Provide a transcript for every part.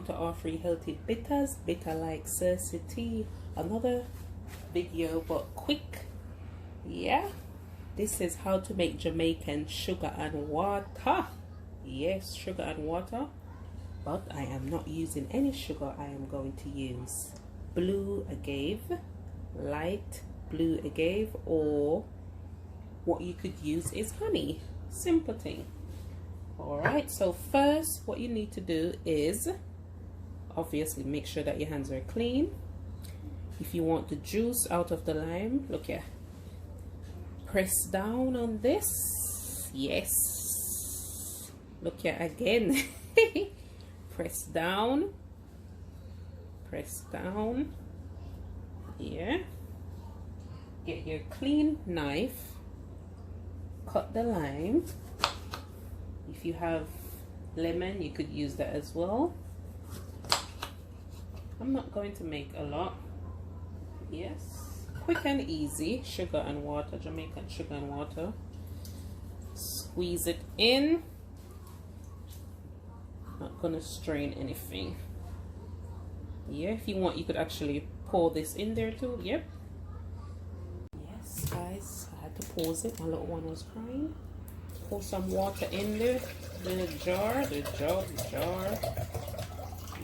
welcome to our free healthy bitters, bitter like Cersei. Another video but quick. Yeah, this is how to make Jamaican sugar and water. Yes, sugar and water, but I am not using any sugar. I am going to use blue agave, light blue agave, or what you could use is honey. Simple thing. Alright, so first what you need to do is obviously make sure that your hands are clean. If you want the juice out of the lime, look here, press down on this. Yes, look here again. press down, yeah. Get your clean knife, cut the lime. If you have lemon, you could use that as well. I'm not going to make a lot. Yes, quick and easy. Sugar and water, Jamaican sugar and water. Squeeze it in. Not gonna strain anything. Yeah, if you want, you could actually pour this in there too. Yep. Yes, guys, I had to pause it. My little one was crying. Pour some water in there, the jar.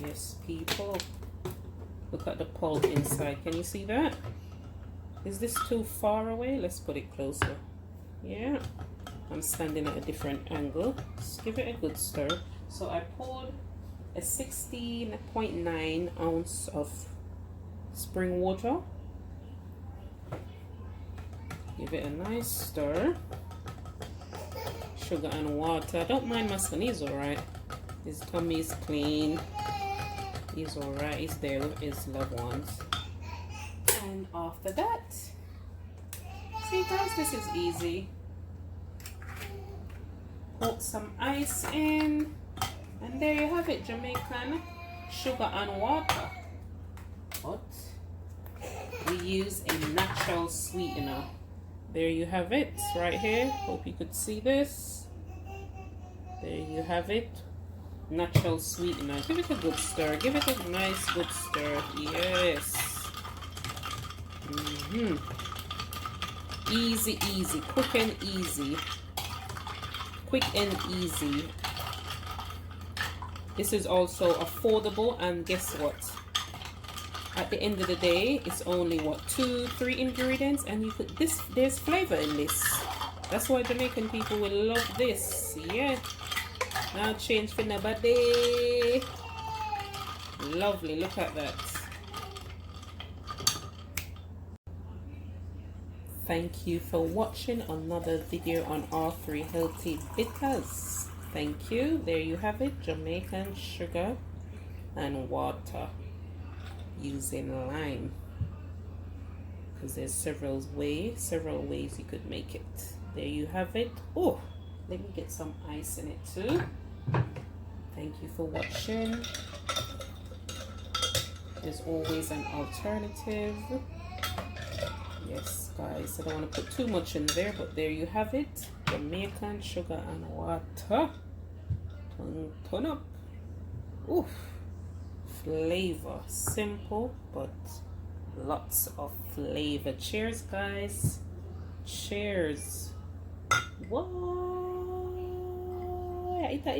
Yes, people, look at the pulp inside. Can you see that? Is this too far away? Let's put it closer. Yeah, I'm standing at a different angle. Just give it a good stir. So I poured a 16.9 ounce of spring water. Give it a nice stir. Sugar and water. Don't mind my son, he's alright. His tummy is clean. He's alright. He's there with his loved ones. And after that, see guys, this is easy. Put some ice in, and there you have it, Jamaican sugar and water. But we use a natural sweetener. There you have it, right here. Hope you could see this. There you have it. Natural sweetener. Give it a good stir. Give it a nice good stir. Yes. Easy, easy. Quick and easy. Quick and easy. This is also affordable, and guess what? At the end of the day, it's only what, 2-3 ingredients, and you could there's flavor in this. That's why Jamaican people will love this. Yeah. Now change for nobody. Lovely, look at that. Thank you for watching another video on our 3 healthy bitters. Thank you. There you have it, Jamaican sugar and water using lime, because there's several ways you could make it. There you have it. Oh, let me get some ice in it too. Thank you for watching. There's always an alternative. Yes guys, I don't want to put too much in there, but there you have it, Jamaican sugar and water. Turn up. Oof. Flavor, simple but lots of flavor. Cheers guys, cheers. Whoa, eat.